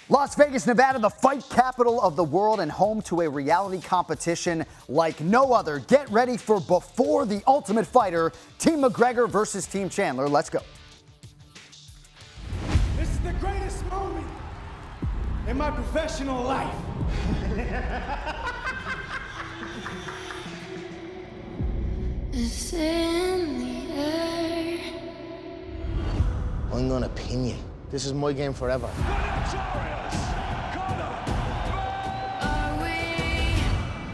Las Vegas, Nevada, the fight capital of the world and home to a reality competition like no other. Get ready for Before the Ultimate Fighter, Team McGregor versus Team Chandler. Let's go. This is the greatest moment in my professional life. It's in the air. I'm gonna pin you. This is my game forever.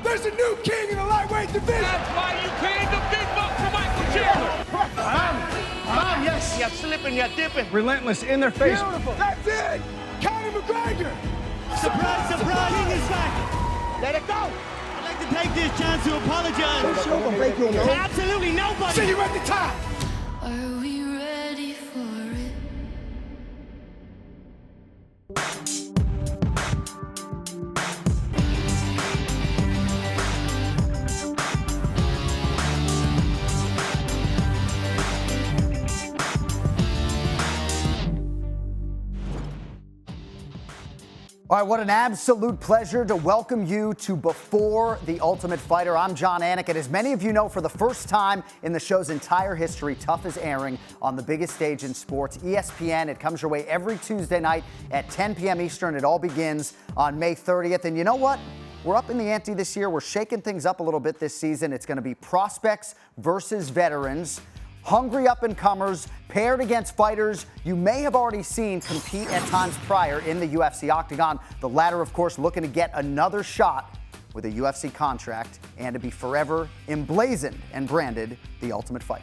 There's a new king in the lightweight division. That's why you paid the big bucks for Michael Chandler. Yes, you're slipping, you're dipping. Relentless in their face. Beautiful. That's it. Conor McGregor. Surprise, surprise. King is back. Let it go. I'd like to take this chance to apologize. Sure gonna break your nose. To absolutely nobody. See you at the top. Are we ready for it? All right, what an absolute pleasure to welcome you to Before the Ultimate Fighter. I'm Jon Anik, and as many of you know, for the first time in the show's entire history, Tough is airing on the biggest stage in sports, ESPN. It comes your way every Tuesday night at 10 p.m. Eastern. It all begins on May 30th. And you know what? We're up in the ante this year. We're shaking things up a little bit this season. It's going to be prospects versus veterans. Hungry up-and-comers paired against fighters you may have already seen compete at times prior in the UFC octagon. The latter, of course, looking to get another shot with a UFC contract and to be forever emblazoned and branded the Ultimate Fighter.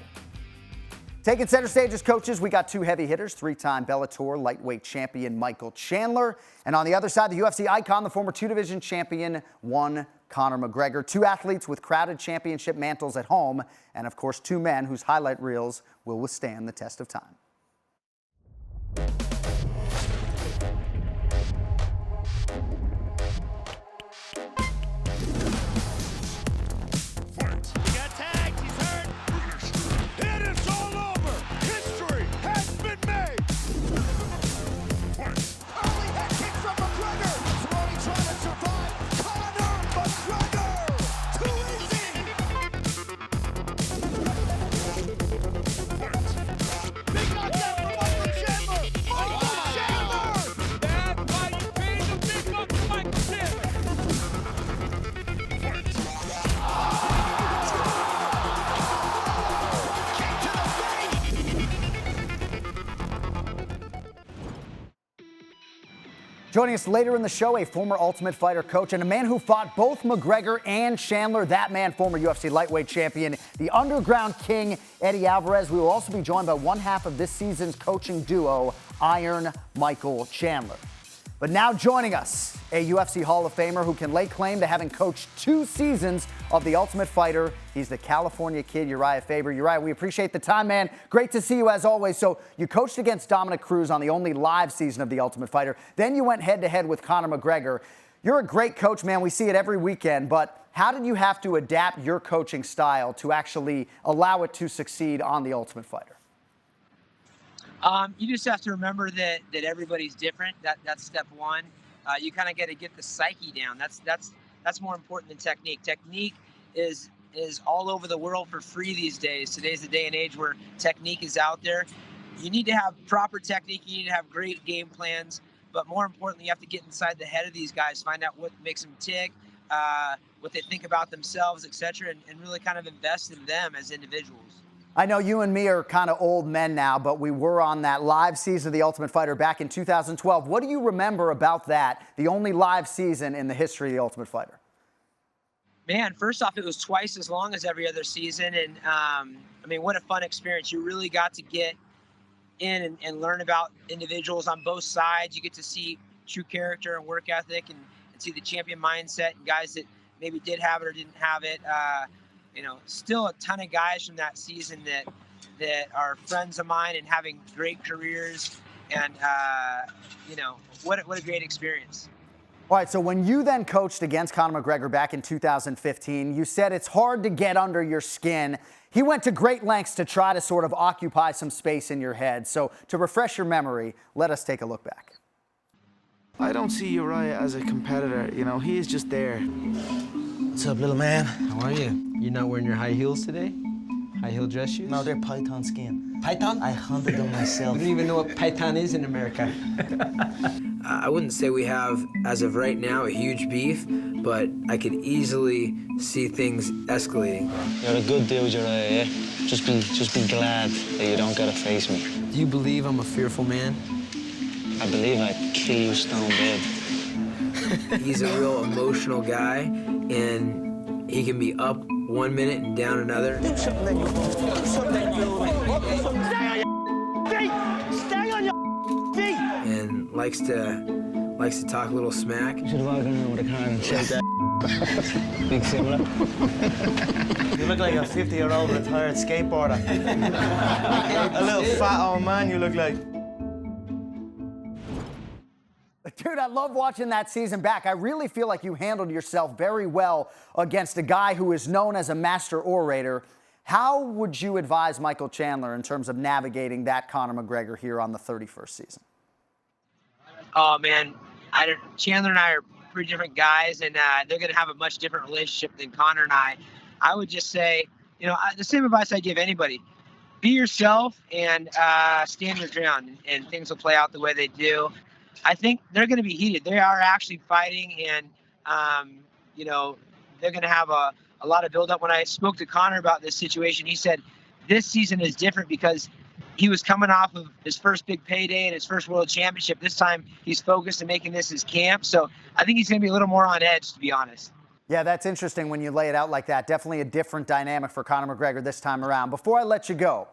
Taking center stage as coaches, we got two heavy hitters, three-time Bellator lightweight champion Michael Chandler. And on the other side, the UFC icon, the former two-division champion, Conor McGregor. Two athletes with crowded championship mantles at home, and of course, two men whose highlight reels will withstand the test of time. Joining us later in the show, a former Ultimate Fighter coach and a man who fought both McGregor and Chandler. That man, former UFC lightweight champion, the underground king, Eddie Alvarez. We will also be joined by one half of this season's coaching duo, Iron Michael Chandler. But now joining us, a UFC Hall of Famer who can lay claim to having coached 2 seasons of The Ultimate Fighter. He's the California Kid, Uriah Faber. Uriah, we appreciate the time, man. Great to see you as always. So you coached against Dominic Cruz on the only live season of The Ultimate Fighter. Then you went head-to-head with Conor McGregor. You're a great coach, man. We see it every weekend. But how did you have to adapt your coaching style to actually allow it to succeed on The Ultimate Fighter? You just have to remember that everybody's different. That's step one. You kind of got to get the psyche down. That's more important than technique. Technique is all over the world for free these days. Today's the day and age where technique is out there. You need to have proper technique. You need to have great game plans. But more importantly, you have to get inside the head of these guys, find out what makes them tick, what they think about themselves, etc., and really kind of invest in them as individuals. I know you and me are kind of old men now, but we were on that live season of The Ultimate Fighter back in 2012. What do you remember about that, the only live season in the history of The Ultimate Fighter? Man, first off, it was twice as long as every other season. And, I mean, what a fun experience. You really got to get in and learn about individuals on both sides. You get to see true character and work ethic and see the champion mindset and guys that maybe did have it or didn't have it. You know, still a ton of guys from that season that are friends of mine and having great careers. And, you know, what a great experience. All right, so when you then coached against Conor McGregor back in 2015, you said it's hard to get under your skin. He went to great lengths to try to sort of occupy some space in your head. So to refresh your memory, let us take a look back. I don't see Uriah as a competitor, you know, he is just there. What's up, little man? How are you? You're not wearing your high heels today? High heel dress shoes? No, they're python skin. Python? I hunted them myself. We don't even know what python is in America. I wouldn't say we have, as of right now, a huge beef, but I could easily see things escalating. You're a good dude, Uriah, yeah? Just be glad that you don't gotta face me. Do you believe I'm a fearful man? I believe I'd kill you stone dead. He's a real emotional guy, and he can be up 1 minute and down another. Do something. Stay on your feet. And likes to talk a little smack. You should have walked around with a car and shake that. Big similar. You look like a 50-year-old retired skateboarder. A little fat old man you look like. Dude, I love watching that season back. I really feel like you handled yourself very well against a guy who is known as a master orator. How would you advise Michael Chandler in terms of navigating that Conor McGregor here on the 31st season? Oh, man. Chandler and I are pretty different guys, and they're going to have a much different relationship than Conor and I. I would just say, you know, the same advice I give anybody. Be yourself and stand your ground, and things will play out the way they do. I think they're going to be heated. They are actually fighting, and, you know, they're going to have a lot of build-up. When I spoke to Conor about this situation, he said this season is different because he was coming off of his first big payday and his first world championship. This time he's focused on making this his camp. So I think he's going to be a little more on edge, to be honest. Yeah, that's interesting when you lay it out like that. Definitely a different dynamic for Conor McGregor this time around. Before I let you go,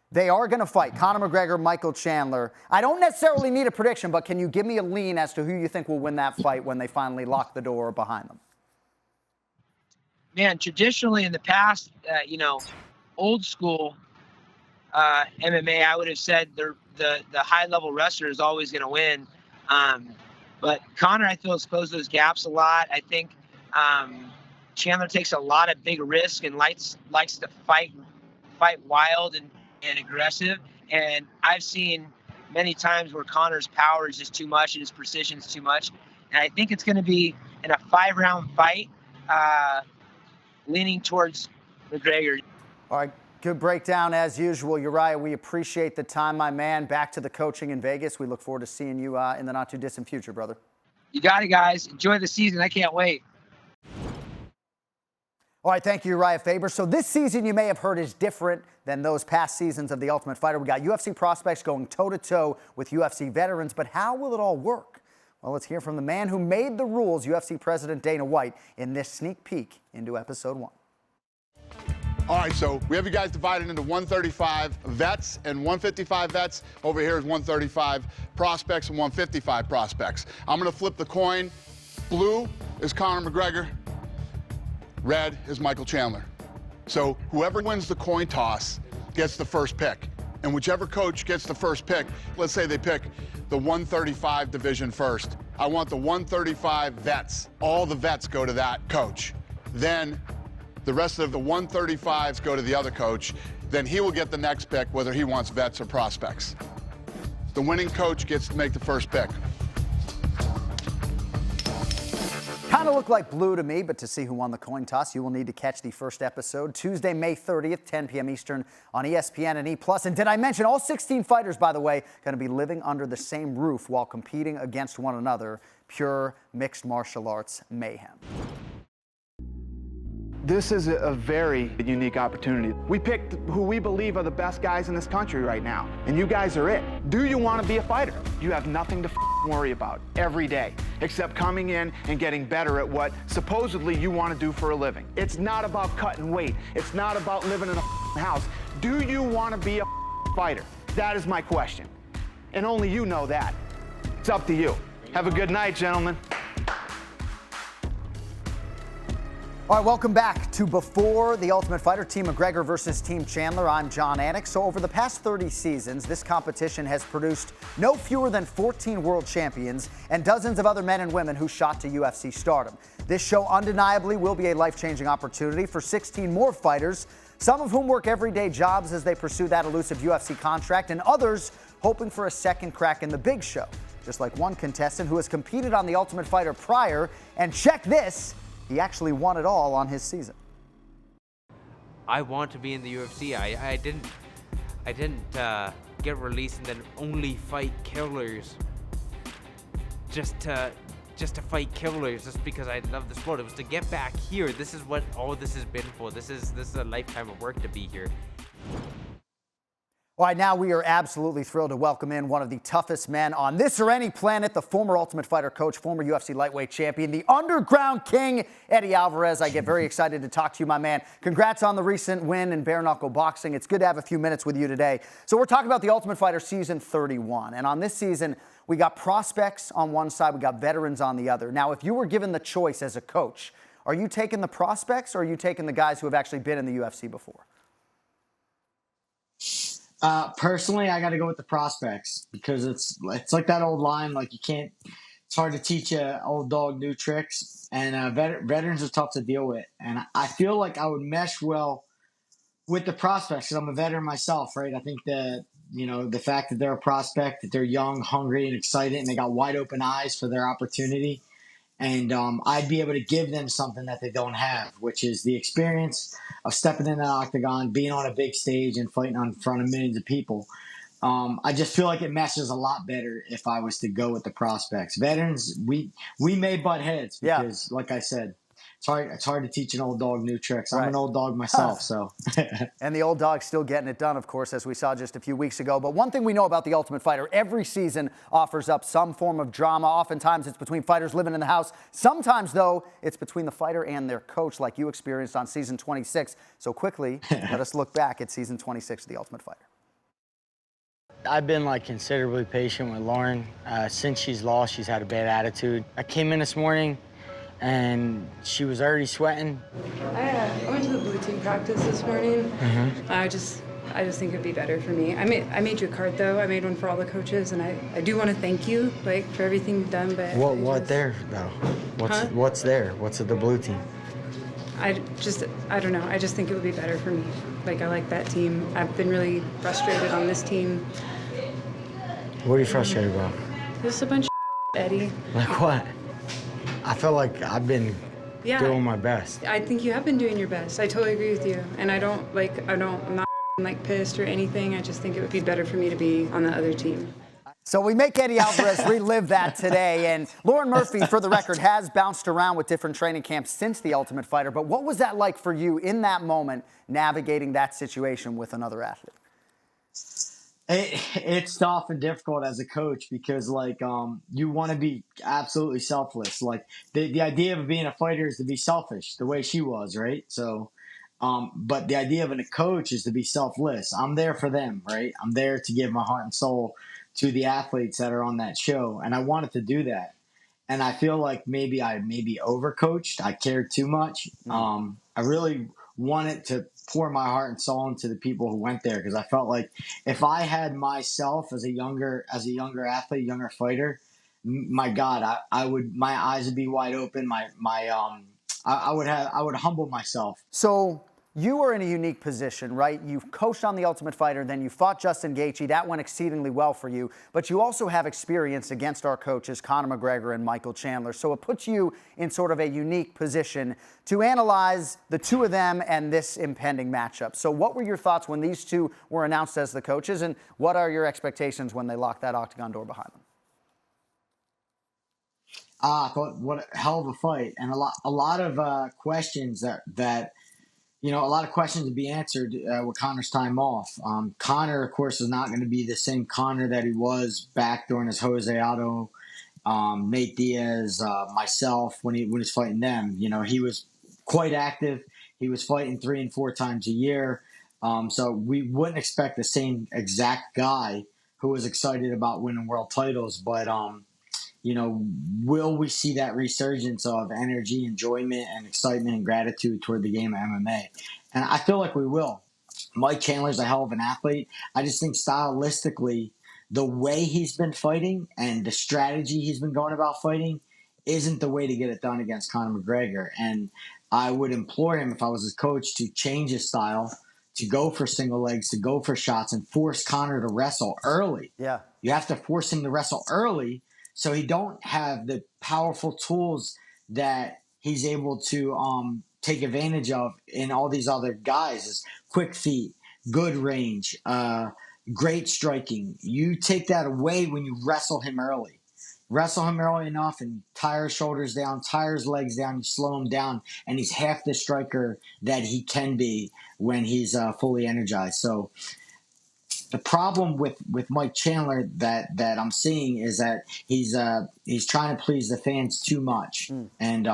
they are going to fight. Conor McGregor, Michael Chandler. I don't necessarily need a prediction, but can you give me a lean as to who you think will win that fight when they finally lock the door behind them? Man, traditionally in the past, you know, old school MMA, I would have said the high-level wrestler is always going to win. But Conor, I feel, has closed those gaps a lot. I think Chandler takes a lot of big risk and likes to fight wild and aggressive. And I've seen many times where Conor's power is just too much and his precision is too much. And I think it's going to be in a 5-round fight, leaning towards McGregor. All right, good breakdown as usual. Uriah, we appreciate the time, my man. Back to the coaching in Vegas. We look forward to seeing you in the not-too-distant future, brother. You got it, guys. Enjoy the season. I can't wait. All right, thank you, Uriah Faber. So this season you may have heard is different than those past seasons of The Ultimate Fighter. We got UFC prospects going toe-to-toe with UFC veterans, but how will it all work? Well, let's hear from the man who made the rules, UFC President Dana White, in this sneak peek into Episode 1. All right, so we have you guys divided into 135 vets and 155 vets. Over here is 135 prospects and 155 prospects. I'm going to flip the coin. Blue is Conor McGregor. Red is Michael Chandler. So whoever wins the coin toss gets the first pick. And whichever coach gets the first pick, let's say they pick the 135 division first. I want the 135 vets. All the vets go to that coach. Then the rest of the 135s go to the other coach. Then he will get the next pick, whether he wants vets or prospects. The winning coach gets to make the first pick. Kind of looked like blue to me, but to see who won the coin toss, you will need to catch the first episode Tuesday, May 30th, 10 p.m. Eastern on ESPN and E+. And did I mention all 16 fighters, by the way, going to be living under the same roof while competing against one another? Pure mixed martial arts mayhem. This is a very unique opportunity. We picked who we believe are the best guys in this country right now, and you guys are it. Do you want to be a fighter? You have nothing to worry about every day, except coming in and getting better at what supposedly you want to do for a living. It's not about cutting weight. It's not about living in a house. Do you want to be a fighter? That is my question. And only you know that. It's up to you. Have a good night, gentlemen. All right, welcome back to Before the Ultimate Fighter, Team McGregor versus Team Chandler. I'm John Anik. So over the past 30 seasons, this competition has produced no fewer than 14 world champions and dozens of other men and women who shot to UFC stardom. This show undeniably will be a life-changing opportunity for 16 more fighters, some of whom work everyday jobs as they pursue that elusive UFC contract, and others hoping for a second crack in the big show. just like one contestant who has competed on The Ultimate Fighter prior. And check this, he actually won it all on his season. I want to be in the UFC. I didn't get released and then only fight killers just to fight killers just because I love the sport. It was to get back here. This is what all this has been for. This is a lifetime of work to be here. All right, now we are absolutely thrilled to welcome in one of the toughest men on this or any planet, the former Ultimate Fighter coach, former UFC lightweight champion, the Underground King, Eddie Alvarez. I get very excited to talk to you, my man. Congrats on the recent win in bare knuckle boxing. It's good to have a few minutes with you today. So we're talking about the Ultimate Fighter season 31. And on this season, we got prospects on one side, we got veterans on the other. Now, if you were given the choice as a coach, are you taking the prospects or are you taking the guys who have actually been in the UFC before? Personally, I got to go with the prospects because it's like that old line, like it's hard to teach a old dog new tricks, and veterans are tough to deal with. And I feel like I would mesh well with the prospects because I'm a veteran myself, right? I think that, the fact that they're a prospect, that they're young, hungry, and excited, and they got wide open eyes for their opportunity. And I'd be able to give them something that they don't have, which is the experience of stepping in the octagon, being on a big stage, and fighting in front of millions of people. I just feel like it meshes a lot better if I was to go with the prospects. Veterans, we may butt heads because, like I said, it's hard to teach an old dog new tricks. I'm an old dog myself, so. And the old dog's still getting it done, of course, as we saw just a few weeks ago. But one thing we know about The Ultimate Fighter, every season offers up some form of drama. Oftentimes it's between fighters living in the house. Sometimes, though, it's between the fighter and their coach, like you experienced on season 26. So quickly, let us look back at season 26 of The Ultimate Fighter. I've been considerably patient with Lauren. Since she's lost, she's had a bad attitude. I came in this morning and she was already sweating. I went to the blue team practice this morning. Mm-hmm. I just think it'd be better for me. I made you a card though. I made one for all the coaches, and I do want to thank you for everything you've done. But what there though? What's there? What's at the blue team? I don't know. I just think it would be better for me. I like that team. I've been really frustrated on this team. What are you frustrated about? There's a bunch of Eddie. Like what? I feel like I've been doing my best. I think you have been doing your best. I totally agree with you. And I'm not pissed or anything. I just think it would be better for me to be on the other team. So we make Eddie Alvarez relive that today. And Lauren Murphy, for the record, has bounced around with different training camps since The Ultimate Fighter. But what was that like for you in that moment, navigating that situation with another athlete? It's tough and difficult as a coach because, you want to be absolutely selfless. The idea of being a fighter is to be selfish, the way she was, right? So, but the idea of a coach is to be selfless. I'm there for them, right? I'm there to give my heart and soul to the athletes that are on that show, and I wanted to do that. And I feel like maybe I overcoached. I cared too much. I really wanted to pour my heart and soul into the people who went there because I felt like if I had myself as a younger athlete, younger fighter, my God, my eyes would be wide open. I would humble myself. So you are in a unique position, right? You've coached on The Ultimate Fighter, then you fought Justin Gaethje. That went exceedingly well for you. But you also have experience against our coaches, Conor McGregor and Michael Chandler. So it puts you in sort of a unique position to analyze the two of them and this impending matchup. So what were your thoughts when these two were announced as the coaches, and what are your expectations when they lock that octagon door behind them? I thought what a hell of a fight, and a lot of questions a lot of questions to be answered with Conor's time off. Conor, of course, is not going to be the same Conor that he was back during his Jose Aldo, Nate Diaz, myself when he was fighting them. He was quite active. He was fighting 3 and 4 times a year. So we wouldn't expect the same exact guy who was excited about winning world titles. But, will we see that resurgence of energy, enjoyment, and excitement and gratitude toward the game of MMA? And I feel like we will. Mike Chandler's a hell of an athlete. I just think stylistically, the way he's been fighting and the strategy he's been going about fighting isn't the way to get it done against Conor McGregor. And I would implore him, if I was his coach, to change his style, to go for single legs, to go for shots, and force Conor to wrestle early. Yeah. You have to force him to wrestle early So he don't have the powerful tools that he's able to take advantage of in all these other guys. Is quick feet, good range, great striking. You take that away when you wrestle him early. Wrestle him early enough and tire his shoulders down, tire his legs down, you slow him down, and he's half the striker that he can be when he's fully energized. So the problem with Mike Chandler that I'm seeing is that he's trying to please the fans too much, and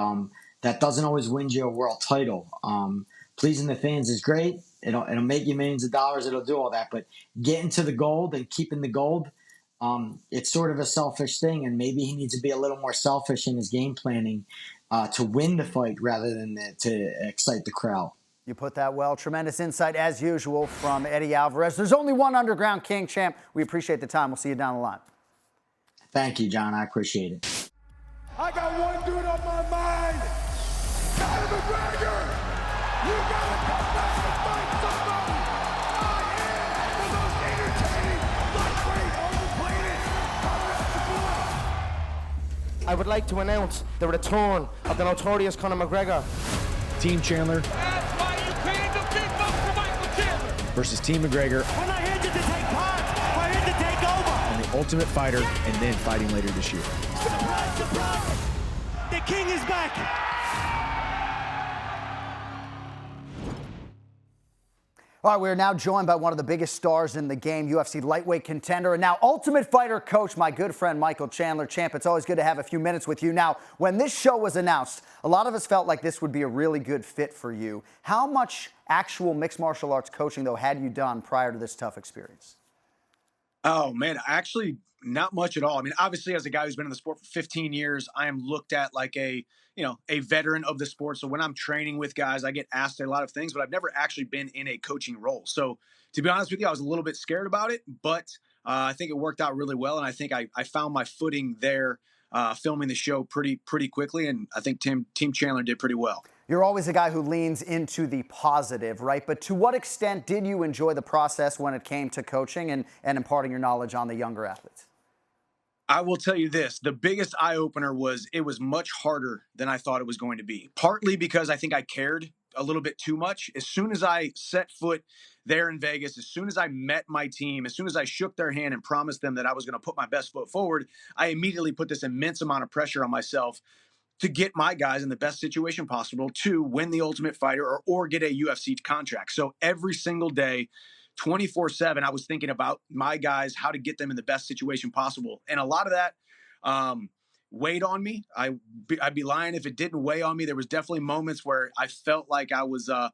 that doesn't always win you a world title. Pleasing the fans is great. It'll make you millions of dollars. It'll do all that, but getting to the gold and keeping the gold, it's sort of a selfish thing, and maybe he needs to be a little more selfish in his game planning to win the fight rather than to excite the crowd. You put that well. Tremendous insight, as usual, from Eddie Alvarez. There's only one Underground King, champ. We appreciate the time. We'll see you down the line. Thank you, John. I appreciate it. I got one dude on my mind. Conor McGregor, you gotta come back and fight somebody. I am the most entertaining lightweight on the planet. Conor has the blood. I would like to announce the return of the notorious Conor McGregor. Team Chandler That's why you paid the big bucks for Michael Chandler. versus Team McGregor We're not here to take part. We're here to take over. on The Ultimate Fighter, and then fighting later this year. Surprise, surprise. The king is back. All right, we are now joined by one of the biggest stars in the game, UFC lightweight contender, and now Ultimate Fighter coach, my good friend Michael Chandler. Champ, it's always good to have a few minutes with you. Now, when this show was announced, a lot of us felt like this would be a really good fit for you. How much actual mixed martial arts coaching, though, had you done prior to this tough experience? Oh, man, actually not much at all. I mean, obviously, as a guy who's been in the sport for 15 years, I am looked at like a veteran of the sport. So when I'm training with guys, I get asked a lot of things, but I've never actually been in a coaching role. So to be honest with you, I was a little bit scared about it, but I think it worked out really well. And I think I found my footing there filming the show pretty quickly. And I think Team Chandler did pretty well. You're always a guy who leans into the positive, right? But to what extent did you enjoy the process when it came to coaching and imparting your knowledge on the younger athletes? I will tell you this, the biggest eye-opener was it was much harder than I thought it was going to be, partly because I think I cared a little bit too much. As soon as I set foot there in Vegas, as soon as I met my team, as soon as I shook their hand and promised them that I was going to put my best foot forward, I immediately put this immense amount of pressure on myself to get my guys in the best situation possible to win the Ultimate Fighter or get a UFC contract. So every single day, 24/7, I was thinking about my guys, how to get them in the best situation possible. And a lot of that weighed on me. I'd be lying if it didn't weigh on me. There was definitely moments where I felt like I was, at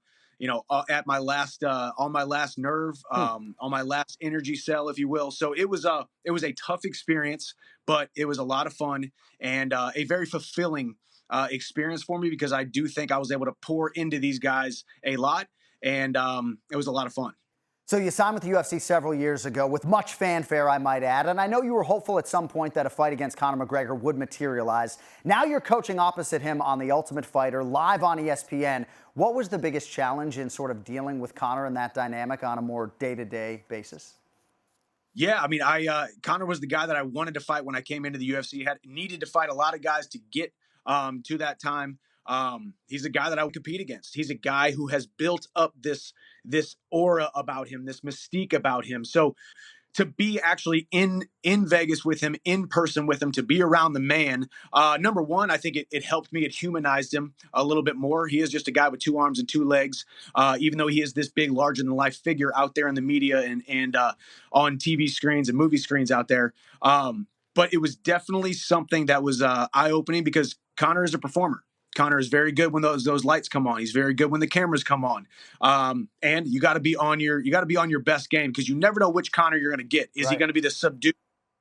my last, on my last nerve, on my last energy cell, if you will. So it was a tough experience, but it was a lot of fun and a very fulfilling experience for me because I do think I was able to pour into these guys a lot, and it was a lot of fun. So you signed with the UFC several years ago with much fanfare, I might add, and I know you were hopeful at some point that a fight against Conor McGregor would materialize. Now you're coaching opposite him on The Ultimate Fighter, live on ESPN. What was the biggest challenge in sort of dealing with Conor and that dynamic on a more day-to-day basis? Yeah, I mean, Conor was the guy that I wanted to fight when I came into the UFC. Needed to fight a lot of guys to get to that time. He's a guy that I would compete against. He's a guy who has built up this aura about him, this mystique about him. So to be actually in Vegas with him, in person with him, to be around the man, number one, I think it helped me. It humanized him a little bit more. He is just a guy with 2 arms and 2 legs, even though he is this big, larger-than-life figure out there in the media and on TV screens and movie screens out there. But it was definitely something that was eye-opening because Conor is a performer. Conor is very good when those lights come on. He's very good when the cameras come on. And you got to be on your best game because you never know which Conor you're going to get. Is he going to be the subdued,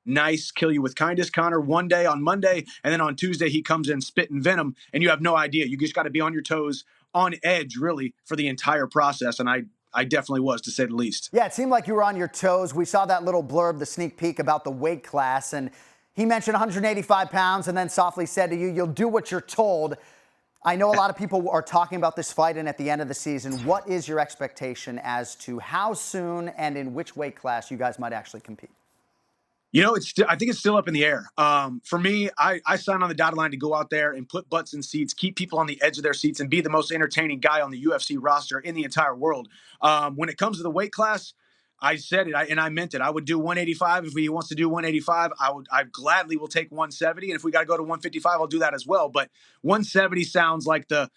nice, kill you with kindness Conor one day on Monday, and then on Tuesday he comes in spitting venom, and you have no idea. You just got to be on your toes, on edge, really, for the entire process. And I definitely was, to say the least. Yeah, it seemed like you were on your toes. We saw that little blurb, the sneak peek about the weight class, and he mentioned 185 pounds and then softly said to you, "You'll do what you're told." I know a lot of people are talking about this fight and at the end of the season. What is your expectation as to how soon and in which weight class you guys might actually compete? You know, I think it's still up in the air. For me, I signed on the dotted line to go out there and put butts in seats, keep people on the edge of their seats, and be the most entertaining guy on the UFC roster in the entire world. When it comes to the weight class, I said it, and I meant it. I would do 185 if he wants to do 185. I gladly will take 170, and if we got to go to 155, I'll do that as well. But 170 sounds like the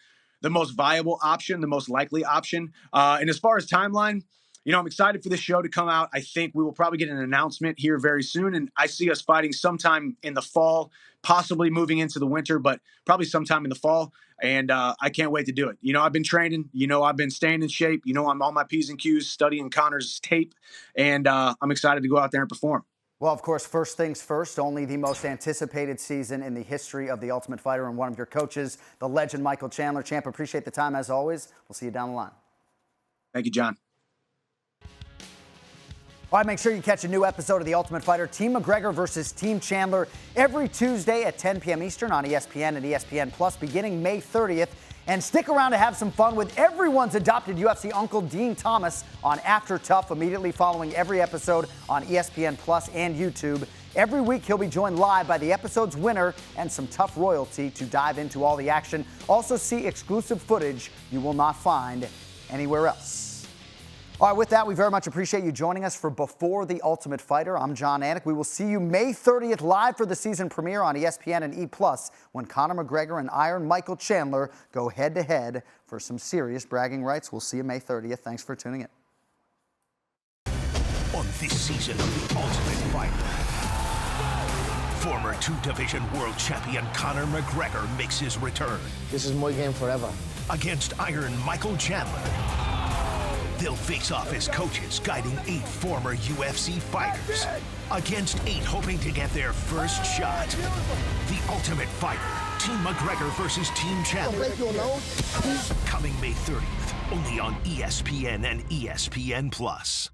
most viable option, the most likely option. And as far as timeline, you know, I'm excited for this show to come out. I think we will probably get an announcement here very soon, and I see us fighting sometime in the fall, possibly moving into the winter, but probably sometime in the fall. And I can't wait to do it. You know, I've been training. You know, I've been staying in shape. You know, I'm on my P's and Q's, studying Conor's tape, and I'm excited to go out there and perform. Well, of course, first things first, only the most anticipated season in the history of The Ultimate Fighter, and one of your coaches, the legend Michael Chandler. Champ, appreciate the time as always. We'll see you down the line. Thank you, John. All right, make sure you catch a new episode of The Ultimate Fighter, Team McGregor versus Team Chandler, every Tuesday at 10 p.m. Eastern on ESPN and ESPN Plus, beginning May 30th. And stick around to have some fun with everyone's adopted UFC uncle, Dean Thomas, on After Tough, immediately following every episode on ESPN Plus and YouTube. Every week, he'll be joined live by the episode's winner and some tough royalty to dive into all the action. Also see exclusive footage you will not find anywhere else. All right, with that, we very much appreciate you joining us for Before the Ultimate Fighter. I'm John Anik. We will see you May 30th live for the season premiere on ESPN and E+, when Conor McGregor and Iron Michael Chandler go head-to-head for some serious bragging rights. We'll see you May 30th. Thanks for tuning in. On this season of The Ultimate Fighter, former two-division world champion Conor McGregor makes his return. This is my game forever. Against Iron Michael Chandler. They'll face off as coaches guiding 8 former UFC fighters against 8 hoping to get their first shot. The Ultimate Fighter, Team McGregor versus Team Chandler. Coming May 30th, only on ESPN and ESPN Plus.